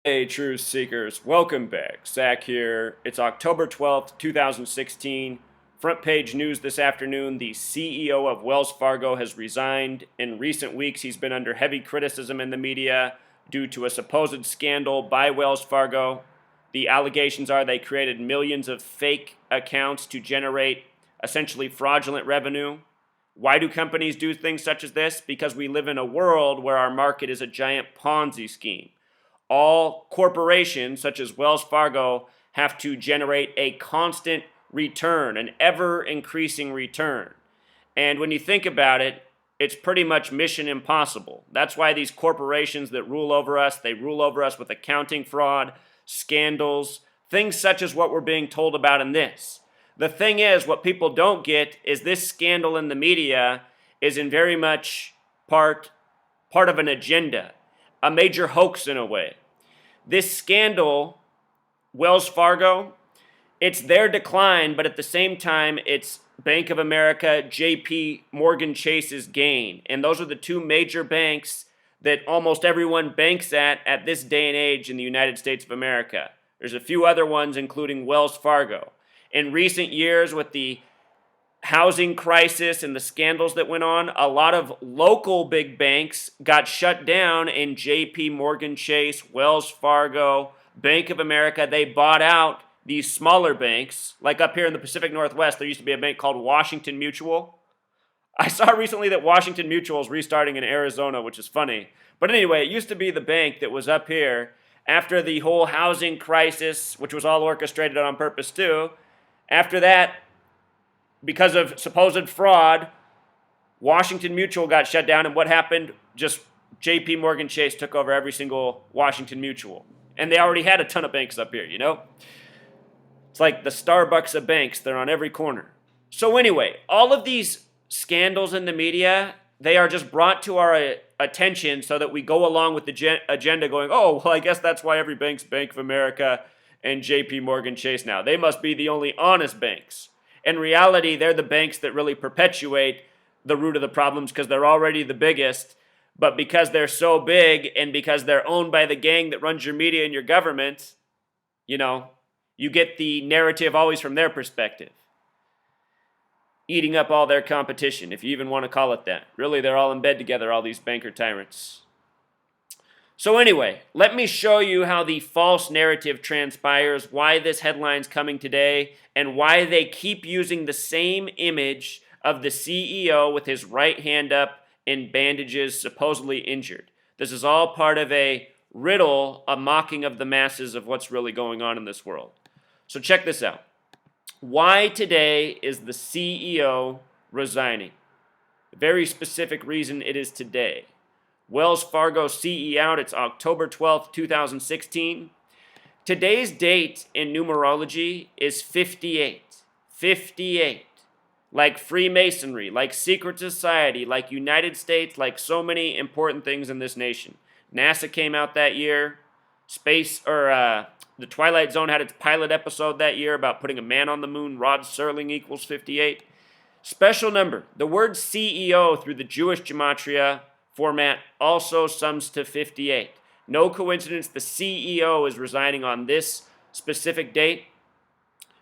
Hey, truth seekers, welcome back. Zach here. It's October 12th, 2016. Front page news this afternoon. The CEO of Wells Fargo has resigned. In recent weeks, he's been under heavy criticism in the media due to a supposed scandal by Wells Fargo. The allegations are they created millions of fake accounts to generate essentially fraudulent revenue. Why do companies do things such as this? Because we live in a world where our market is a giant Ponzi scheme. All corporations, such as Wells Fargo, have to generate a constant return, an ever increasing return. And when you think about it, it's pretty much mission impossible. That's why these corporations that rule over us, they rule over us with accounting fraud, scandals, things such as what we're being told about in this. The thing is, what people don't get is this scandal in the media is in very much part of an agenda, a major hoax in a way. This scandal, Wells Fargo, it's their decline, but at the same time, it's Bank of America, JP Morgan Chase's gain. And those are the two major banks that almost everyone banks at this day and age in the United States of America. There's a few other ones, including Wells Fargo. In recent years, with the housing crisis and the scandals that went on, a lot of local big banks got shut down, and JP Morgan Chase, Wells Fargo, Bank of America, they bought out these smaller banks. Like up here in the Pacific Northwest, there used to be a bank called Washington Mutual. I saw recently that Washington Mutual is restarting in Arizona, which is funny. But anyway, it used to be the bank that was up here after the whole housing crisis, which was all orchestrated on purpose too. After that, because of supposed fraud, Washington Mutual got shut down, and what happened? Just JP Morgan Chase took over every single Washington Mutual. And they already had a ton of banks up here, you know? It's like the Starbucks of banks, they're on every corner. So anyway, all of these scandals in the media, they are just brought to our attention so that we go along with the agenda going, oh, well, I guess that's why every bank's Bank of America and JP Morgan Chase now. They must be the only honest banks. In reality, they're the banks that really perpetuate the root of the problems because they're already the biggest. But because they're so big and because they're owned by the gang that runs your media and your government, you get the narrative always from their perspective. Eating up all their competition, if you even want to call it that. Really, they're all in bed together, all these banker tyrants. So anyway, let me show you how the false narrative transpires, why this headline's coming today, and why they keep using the same image of the CEO with his right hand up in bandages, supposedly injured. This is all part of a riddle, a mocking of the masses of what's really going on in this world. So check this out. Why today is the CEO resigning? A very specific reason it is today. Wells Fargo CE out. It's October 12th, 2016. Today's date in numerology is 58. 58. Like Freemasonry, like secret society, like United States, like so many important things in this nation. NASA came out that year. The Twilight Zone had its pilot episode that year about putting a man on the moon. Rod Serling equals 58. Special number. The word CEO through the Jewish Gematria format also sums to 58. No coincidence the CEO is resigning on this specific date.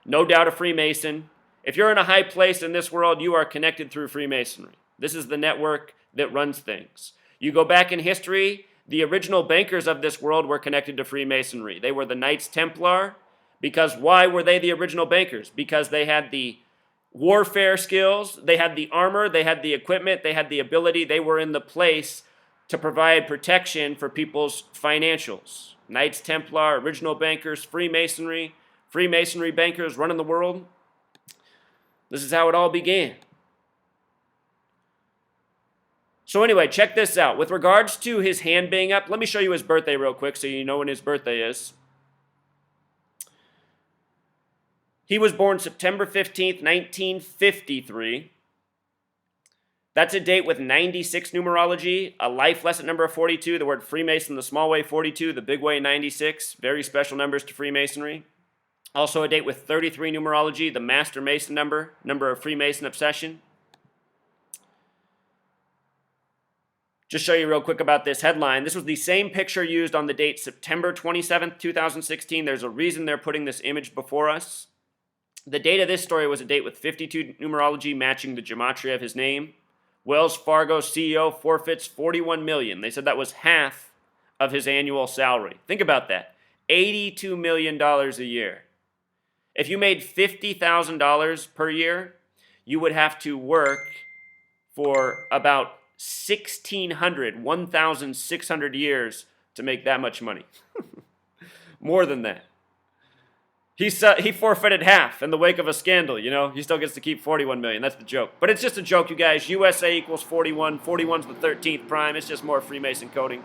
No doubt a Freemason. If you're in a high place in this world, you are connected through Freemasonry. This is the network that runs things. You go back in history, the original bankers of this world were connected to Freemasonry. They were the Knights Templar. Because why were they the original bankers? Because they had the warfare skills, they had the armor, they had the equipment, they had the ability, they were in the place to provide protection for people's financials. Knights Templar, original bankers, Freemasonry bankers running the world. This is how it all began. So anyway, check this out. With regards to his hand being up, let me show you his birthday real quick so you know when his birthday is. He was born September 15th, 1953. That's a date with 96 numerology, a life lesson number of 42, the word Freemason, the small way 42, the big way 96, very special numbers to Freemasonry. Also a date with 33 numerology, the Master Mason number of Freemason obsession. Just show you real quick about this headline. This was the same picture used on the date September 27th, 2016. There's a reason they're putting this image before us. The date of this story was a date with 52 numerology matching the gematria of his name. Wells Fargo CEO forfeits $41 million. They said that was half of his annual salary. Think about that. $82 million a year. If you made $50,000 per year, you would have to work for about 1,600 years to make that much money. More than that. He forfeited half in the wake of a scandal, He still gets to keep $41 million. That's the joke. But it's just a joke, you guys. USA equals 41. 41's the 13th prime. It's just more Freemason coding.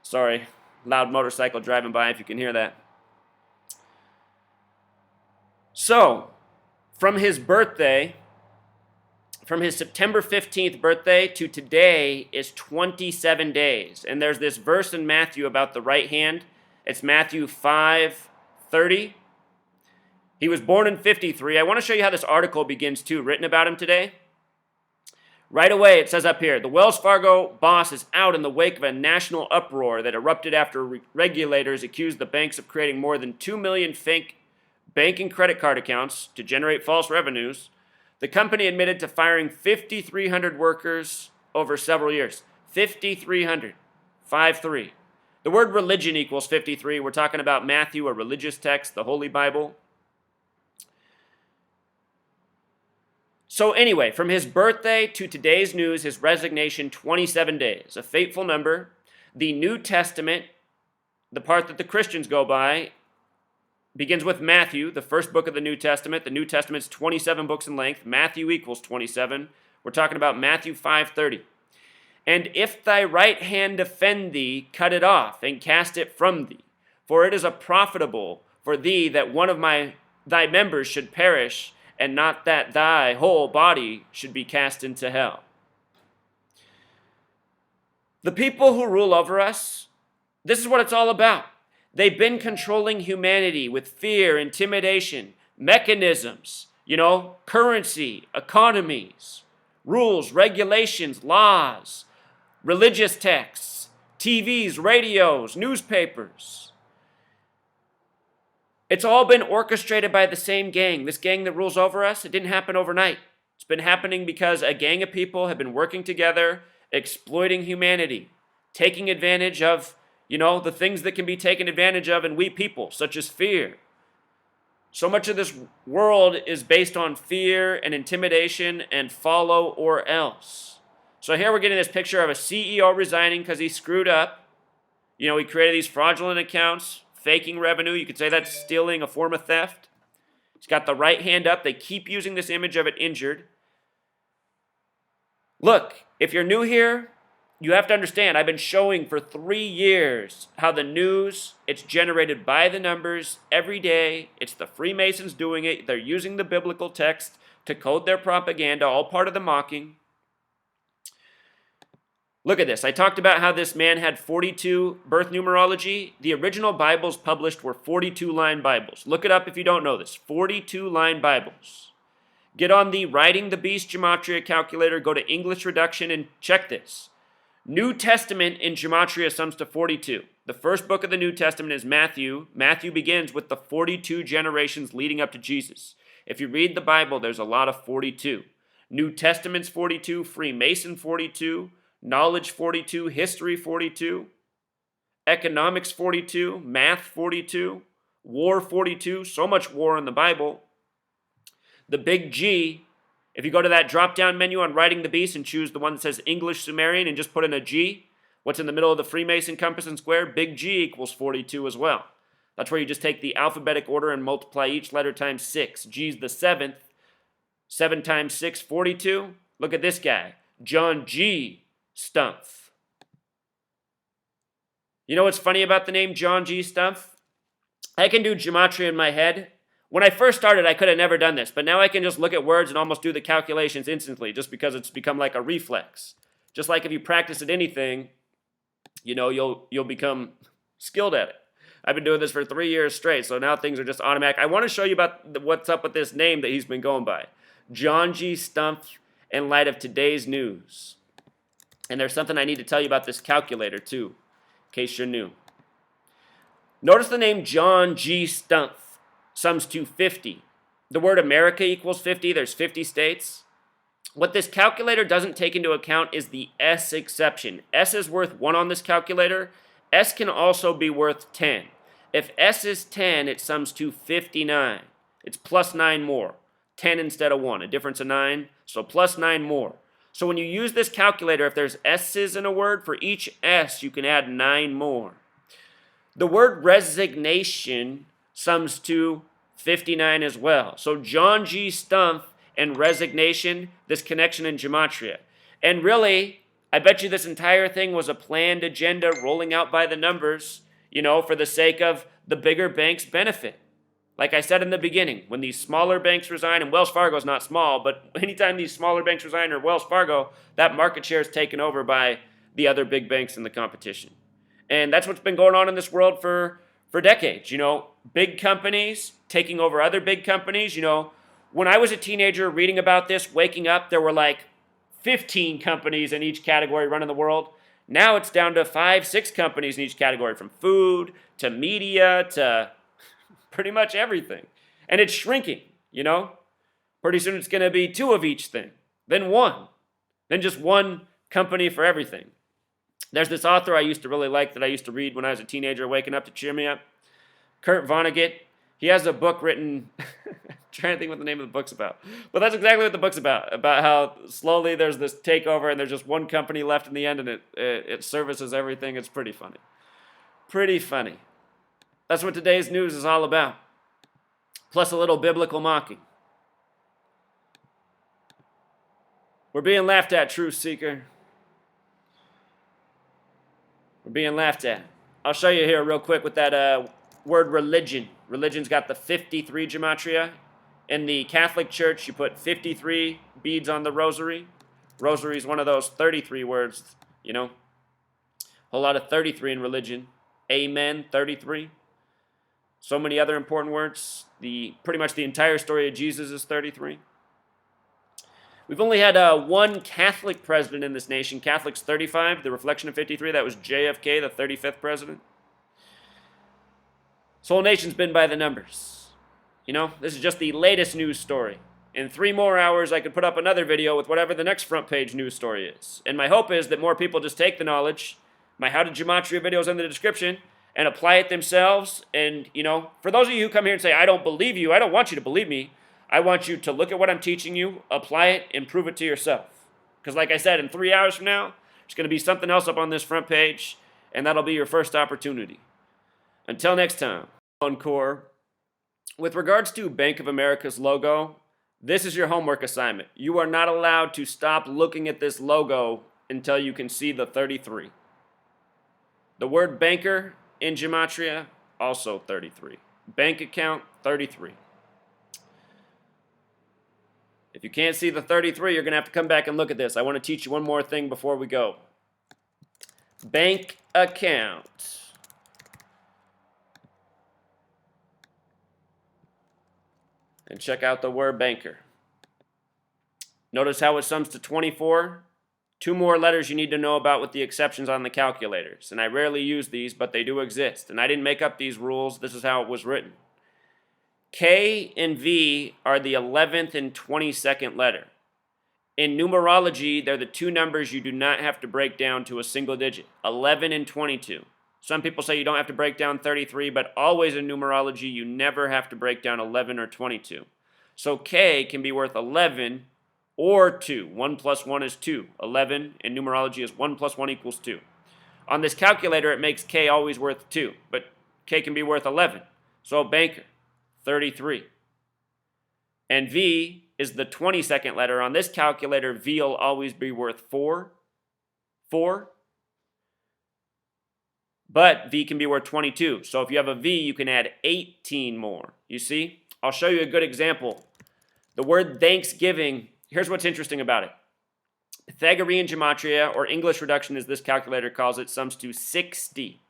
Sorry, loud motorcycle driving by if you can hear that. So, from his September 15th birthday to today is 27 days. And there's this verse in Matthew about the right hand. It's Matthew 5:30. He was born in 53. I want to show you how this article begins too, written about him today. Right away, it says up here, the Wells Fargo boss is out in the wake of a national uproar that erupted after regulators accused the banks of creating more than 2 million fake bank and credit card accounts to generate false revenues. The company admitted to firing 5,300 workers over several years. 5,300. 5-3. The word religion equals 53. We're talking about Matthew, a religious text, the Holy Bible. So anyway, from his birthday to today's news, his resignation, 27 days. A fateful number. The New Testament, the part that the Christians go by, begins with Matthew, the first book of the New Testament. The New Testament's 27 books in length. Matthew equals 27. We're talking about Matthew 5:30. And if thy right hand offend thee, cut it off, and cast it from thee. For it is profitable for thee that one of thy members should perish, and not that thy whole body should be cast into hell. The people who rule over us, this is what it's all about. They've been controlling humanity with fear, intimidation, mechanisms, currency, economies, rules, regulations, laws, religious texts, TVs, radios, newspapers. It's all been orchestrated by the same gang. This gang that rules over us, it didn't happen overnight. It's been happening because a gang of people have been working together, exploiting humanity, taking advantage of, the things that can be taken advantage of in we people, such as fear. So much of this world is based on fear and intimidation and follow or else. So here we're getting this picture of a CEO resigning because he screwed up. He created these fraudulent accounts, faking revenue. You could say that's stealing, a form of theft. He's got the right hand up. They keep using this image of it injured. Look, if you're new here, you have to understand, I've been showing for 3 years how the news, it's generated by the numbers every day. It's the Freemasons doing it. They're using the biblical text to code their propaganda, all part of the mocking. Look at this. I talked about how this man had 42 birth numerology. The original Bibles published were 42-line Bibles. Look it up if you don't know this. 42-line Bibles. Get on the Writing the Beast Gematria calculator, go to English reduction, and check this. New Testament in Gematria sums to 42. The first book of the New Testament is Matthew. Matthew begins with the 42 generations leading up to Jesus. If you read the Bible, there's a lot of 42. New Testament's 42, Freemason 42, Knowledge 42, History 42, Economics 42, Math 42, War 42, so much war in the Bible. The big G, if you go to that drop-down menu on Writing the Beast and choose the one that says English Sumerian and just put in a G, what's in the middle of the Freemason compass and square? Big G equals 42 as well. That's where you just take the alphabetic order and multiply each letter times 6. G's the 7th. 7 times 6, 42. Look at this guy, John G. Stumpf. You know what's funny about the name John G. Stumpf? I can do gematria in my head. When I first started, I could have never done this, but now I can just look at words and almost do the calculations instantly just because it's become like a reflex. Just like if you practice at anything, you'll become skilled at it. I've been doing this for 3 years straight, so now things are just automatic. I want to show you about what's up with this name that he's been going by. John G. Stumpf, in light of today's news. And there's something I need to tell you about this calculator too, in case you're new. Notice the name John G. Stumpf sums to 50. The word America equals 50. There's 50 states. What this calculator doesn't take into account is the S exception. S is worth 1 on this calculator. S can also be worth 10. If S is 10, it sums to 59. It's plus 9 more. 10 instead of 1, a difference of 9, so plus 9 more. So when you use this calculator, if there's S's in a word, for each S, you can add 9 more. The word resignation sums to 59 as well. So John G. Stumpf and resignation, this connection in Gematria. And really, I bet you this entire thing was a planned agenda rolling out by the numbers, for the sake of the bigger banks' benefit. Like I said in the beginning, when these smaller banks resign, and Wells Fargo is not small, but anytime these smaller banks resign or Wells Fargo, that market share is taken over by the other big banks in the competition. And that's what's been going on in this world for decades. Big companies taking over other big companies. When I was a teenager reading about this, waking up, there were like 15 companies in each category running the world. Now it's down to 5, 6 companies in each category, from food to media to pretty much everything. And it's shrinking, Pretty soon it's going to be 2 of each thing, then 1, then just 1 company for everything. There's this author I used to really like that I used to read when I was a teenager, waking up to cheer me up. Kurt Vonnegut. He has a book written, trying to think what the name of the book's about. But that's exactly what the book's about how slowly there's this takeover and there's just 1 company left in the end and it services everything. It's pretty funny. Pretty funny. That's what today's news is all about. Plus a little biblical mocking. We're being laughed at, truth seeker. We're being laughed at. I'll show you here real quick with that word religion. Religion's got the 53 gematria. In the Catholic Church, you put 53 beads on the rosary. Rosary is one of those 33 words, Whole lot of 33 in religion. Amen, 33. So many other important words. Pretty much the entire story of Jesus is 33. We've only had 1 Catholic president in this nation. Catholics 35, the reflection of 53. That was JFK, the 35th president. This whole nation's been by the numbers. This is just the latest news story. In 3 more hours, I could put up another video with whatever the next front page news story is. And my hope is that more people just take the knowledge. My How to Gematria video is in the description, and apply it themselves. And, for those of you who come here and say, I don't believe you, I don't want you to believe me. I want you to look at what I'm teaching you, apply it, and prove it to yourself. Because like I said, in 3 hours from now, there's going to be something else up on this front page, and that'll be your first opportunity. Until next time. Encore. With regards to Bank of America's logo, this is your homework assignment. You are not allowed to stop looking at this logo until you can see the 33. The word banker in Gematria, also 33. Bank account, 33. If you can't see the 33, you're going to have to come back and look at this. I want to teach you one more thing before we go. Bank account. And check out the word banker. Notice how it sums to 24. 2 more letters you need to know about with the exceptions on the calculators. And I rarely use these, but they do exist. And I didn't make up these rules. This is how it was written. K and V are the 11th and 22nd letter. In numerology, they're the 2 numbers you do not have to break down to a single digit, 11 and 22. Some people say you don't have to break down 33, but always in numerology, you never have to break down 11 or 22. So K can be worth 11 or 2. 1 plus 1 is 2. 11 in numerology is 1 plus 1 equals 2. On this calculator, it makes K always worth 2, but K can be worth 11. So banker, 33. And V is the 22nd letter. On this calculator, V will always be worth 4. 4. But V can be worth 22. So if you have a V, you can add 18 more. You see? I'll show you a good example. The word Thanksgiving, here's what's interesting about it. Pythagorean gematria, or English reduction as this calculator calls it, sums to 60.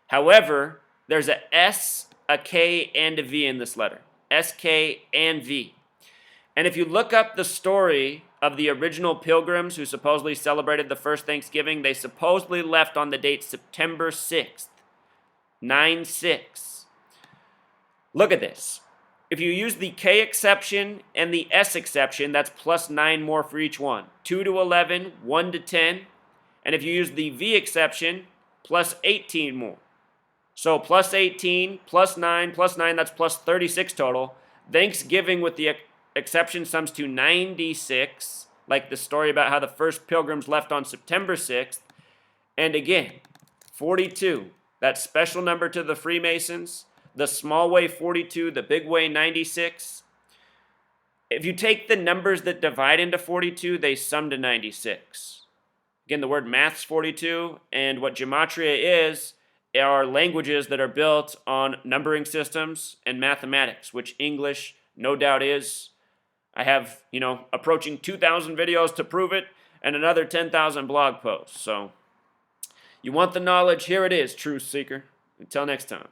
However, there's a S, a K, and a V in this letter. S, K, and V. And if you look up the story of the original pilgrims who supposedly celebrated the first Thanksgiving, they supposedly left on the date September 6th. 9-6. Look at this. If you use the K exception and the S exception, that's plus 9 more for each one. 2 to 11, 1 to 10. And if you use the V exception, plus 18 more. So plus 18, plus 9, that's plus 36 total. Thanksgiving with the exception sums to 96, like the story about how the first pilgrims left on September 6th. And again, 42, that special number to the Freemasons, the small way 42, the big way 96. If you take the numbers that divide into 42, they sum to 96. Again, the word math's 42, and what Gematria is are languages that are built on numbering systems and mathematics, which English no doubt is. I have, approaching 2,000 videos to prove it and another 10,000 blog posts. So you want the knowledge? Here it is, truth seeker. Until next time.